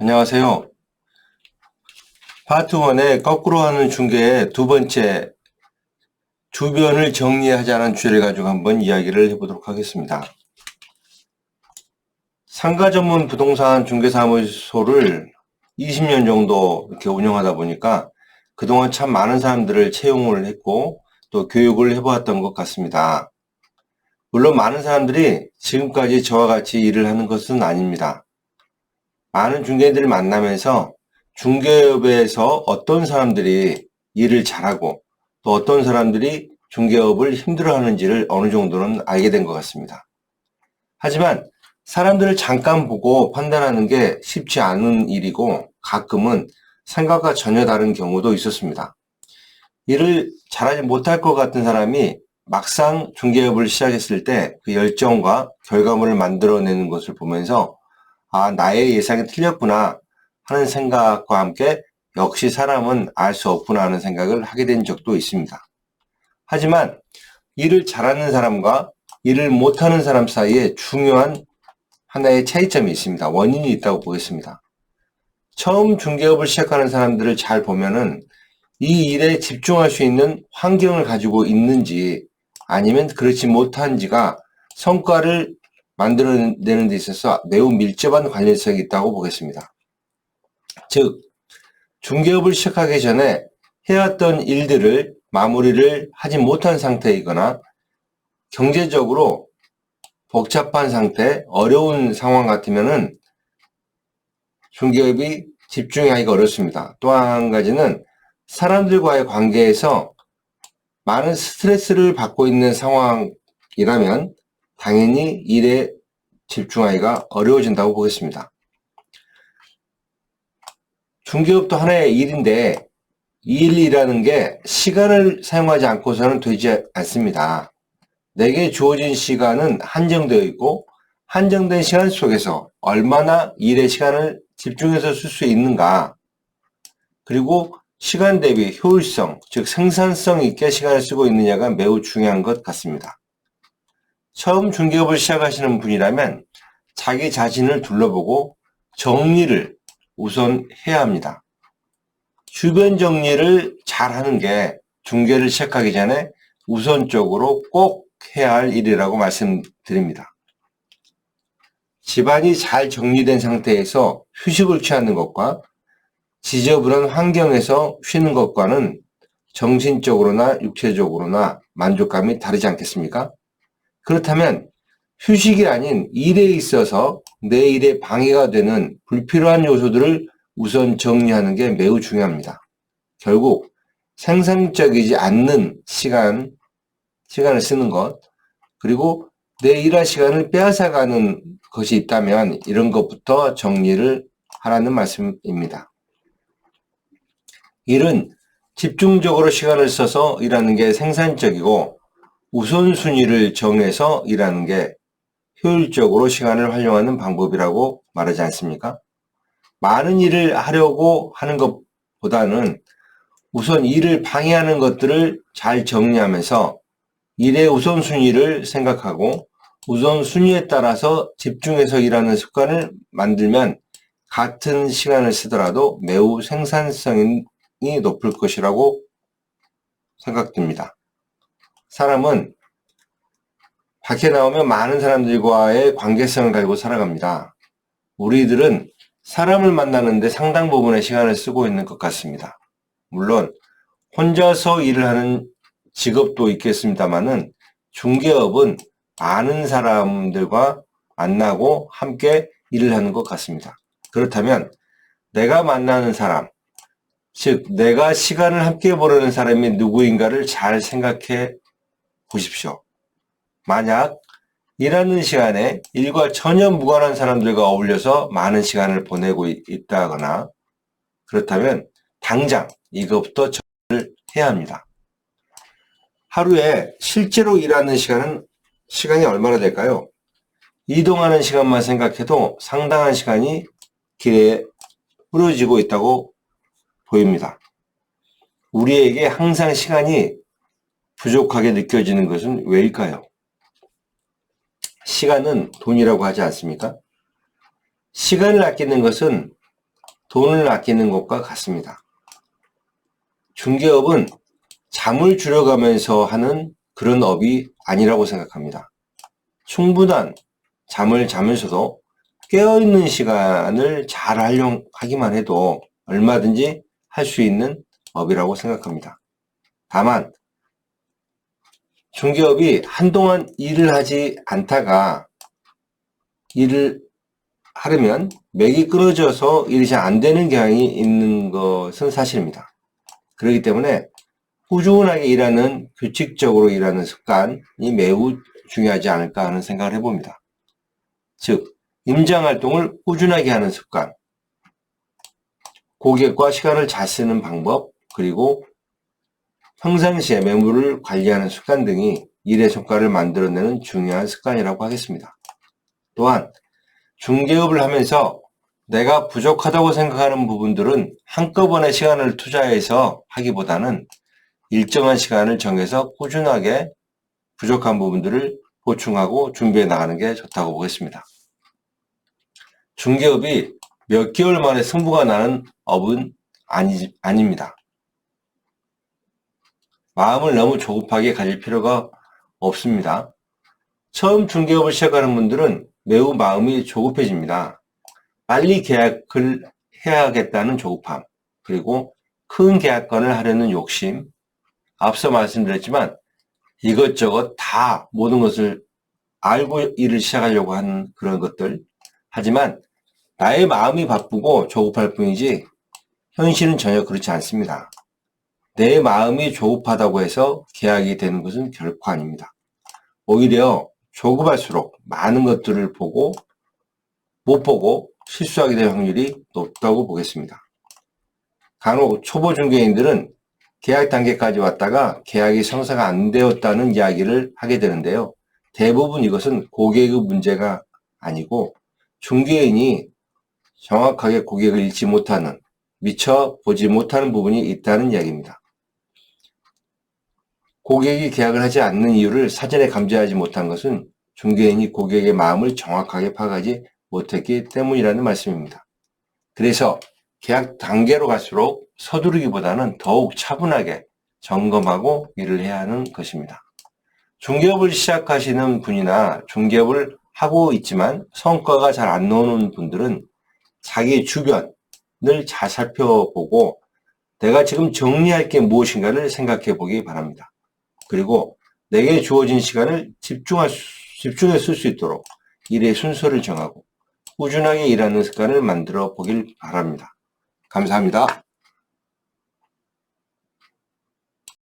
안녕하세요. 파트 1의 거꾸로 하는 중개의 두 번째 주변을 정리하자는 주제를 가지고 한번 이야기를 해보도록 하겠습니다. 상가 전문 부동산 중개사무소를 20년 정도 이렇게 운영하다 보니까 그동안 참 많은 사람들을 채용을 했고 또 교육을 해보았던 것 같습니다. 물론 많은 사람들이 지금까지 저와 같이 일을 하는 것은 아닙니다. 많은 중개인들을 만나면서 중개업에서 어떤 사람들이 일을 잘하고 또 어떤 사람들이 중개업을 힘들어하는지를 어느 정도는 알게 된 것 같습니다. 하지만 사람들을 잠깐 보고 판단하는 게 쉽지 않은 일이고 가끔은 생각과 전혀 다른 경우도 있었습니다. 일을 잘하지 못할 것 같은 사람이 막상 중개업을 시작했을 때 그 열정과 결과물을 만들어내는 것을 보면서 나의 예상이 틀렸구나 하는 생각과 함께 역시 사람은 알 수 없구나 하는 생각을 하게 된 적도 있습니다. 하지만 일을 잘하는 사람과 일을 못하는 사람 사이에 중요한 하나의 차이점이 있습니다. 원인이 있다고 보겠습니다. 처음 중개업을 시작하는 사람들을 잘 보면은 이 일에 집중할 수 있는 환경을 가지고 있는지 아니면 그렇지 못한지가 성과를 만들어내는 데 있어서 매우 밀접한 관련성이 있다고 보겠습니다. 즉, 중개업을 시작하기 전에 해왔던 일들을 마무리를 하지 못한 상태이거나 경제적으로 복잡한 상태, 어려운 상황 같으면은 중개업이 집중하기가 어렵습니다. 또 한 가지는 사람들과의 관계에서 많은 스트레스를 받고 있는 상황이라면 당연히 일에 집중하기가 어려워진다고 보겠습니다. 중개업도 하나의 일인데 일이라는 게 시간을 사용하지 않고서는 되지 않습니다. 내게 주어진 시간은 한정되어 있고 한정된 시간 속에서 얼마나 일의 시간을 집중해서 쓸 수 있는가, 그리고 시간 대비 효율성, 즉 생산성 있게 시간을 쓰고 있느냐가 매우 중요한 것 같습니다. 처음 중개업을 시작하시는 분이라면 자기 자신을 둘러보고 정리를 우선 해야 합니다. 주변 정리를 잘 하는 게 중개를 시작하기 전에 우선적으로 꼭 해야 할 일이라고 말씀드립니다. 집안이 잘 정리된 상태에서 휴식을 취하는 것과 지저분한 환경에서 쉬는 것과는 정신적으로나 육체적으로나 만족감이 다르지 않겠습니까? 그렇다면 휴식이 아닌 일에 있어서 내 일에 방해가 되는 불필요한 요소들을 우선 정리하는 게 매우 중요합니다. 결국 생산적이지 않는 시간을 쓰는 것, 그리고 내 일할 시간을 빼앗아가는 것이 있다면 이런 것부터 정리를 하라는 말씀입니다. 일은 집중적으로 시간을 써서 일하는 게 생산적이고 우선순위를 정해서 일하는 게 효율적으로 시간을 활용하는 방법이라고 말하지 않습니까? 많은 일을 하려고 하는 것보다는 우선 일을 방해하는 것들을 잘 정리하면서 일의 우선순위를 생각하고 우선순위에 따라서 집중해서 일하는 습관을 만들면 같은 시간을 쓰더라도 매우 생산성이 높을 것이라고 생각됩니다. 사람은 밖에 나오면 많은 사람들과의 관계성을 가지고 살아갑니다. 우리들은 사람을 만나는데 상당 부분의 시간을 쓰고 있는 것 같습니다. 물론 혼자서 일을 하는 직업도 있겠습니다만은 중개업은 많은 사람들과 만나고 함께 일을 하는 것 같습니다. 그렇다면 내가 만나는 사람, 즉 내가 시간을 함께 보내는 사람이 누구인가를 잘 생각해 보십시오. 만약 일하는 시간에 일과 전혀 무관한 사람들과 어울려서 많은 시간을 보내고 있다거나 그렇다면 당장 이것부터 정리를 해야 합니다. 하루에 실제로 일하는 시간이 얼마나 될까요? 이동하는 시간만 생각해도 상당한 시간이 길에 흐려지고 있다고 보입니다. 우리에게 항상 시간이 부족하게 느껴지는 것은 왜일까요? 시간은 돈이라고 하지 않습니까? 시간을 아끼는 것은 돈을 아끼는 것과 같습니다. 중개업은 잠을 줄여가면서 하는 그런 업이 아니라고 생각합니다. 충분한 잠을 자면서도 깨어있는 시간을 잘 활용하기만 해도 얼마든지 할 수 있는 업이라고 생각합니다. 다만 중개업이 한동안 일을 하지 않다가 일을 하려면 맥이 끊어져서 일이 잘 안 되는 경향이 있는 것은 사실입니다. 그렇기 때문에 꾸준하게 일하는, 규칙적으로 일하는 습관이 매우 중요하지 않을까 하는 생각을 해봅니다. 즉, 임장활동을 꾸준하게 하는 습관, 고객과 시간을 잘 쓰는 방법, 그리고 평상시에 매물을 관리하는 습관 등이 일의 성과를 만들어내는 중요한 습관이라고 하겠습니다. 또한 중개업을 하면서 내가 부족하다고 생각하는 부분들은 한꺼번에 시간을 투자해서 하기보다는 일정한 시간을 정해서 꾸준하게 부족한 부분들을 보충하고 준비해 나가는 게 좋다고 보겠습니다. 중개업이 몇 개월 만에 승부가 나는 업은 아닙니다. 마음을 너무 조급하게 가질 필요가 없습니다. 처음 중개업을 시작하는 분들은 매우 마음이 조급해집니다. 빨리 계약을 해야겠다는 조급함, 그리고 큰 계약권을 하려는 욕심, 앞서 말씀드렸지만 이것저것 다 모든 것을 알고 일을 시작하려고 하는 그런 것들. 하지만 나의 마음이 바쁘고 조급할 뿐이지 현실은 전혀 그렇지 않습니다. 내 마음이 조급하다고 해서 계약이 되는 것은 결코 아닙니다. 오히려 조급할수록 많은 것들을 못 보고 실수하게 될 확률이 높다고 보겠습니다. 간혹 초보 중개인들은 계약 단계까지 왔다가 계약이 성사가 안 되었다는 이야기를 하게 되는데요. 대부분 이것은 고객의 문제가 아니고 중개인이 정확하게 고객을 읽지 못하는, 미처 보지 못하는 부분이 있다는 이야기입니다. 고객이 계약을 하지 않는 이유를 사전에 감지하지 못한 것은 중개인이 고객의 마음을 정확하게 파악하지 못했기 때문이라는 말씀입니다. 그래서 계약 단계로 갈수록 서두르기보다는 더욱 차분하게 점검하고 일을 해야 하는 것입니다. 중개업을 시작하시는 분이나 중개업을 하고 있지만 성과가 잘 안 나오는 분들은 자기 주변을 잘 살펴보고 내가 지금 정리할 게 무엇인가를 생각해 보기 바랍니다. 그리고 내게 주어진 시간을 집중해 쓸 수 있도록 일의 순서를 정하고 꾸준하게 일하는 습관을 만들어 보길 바랍니다. 감사합니다.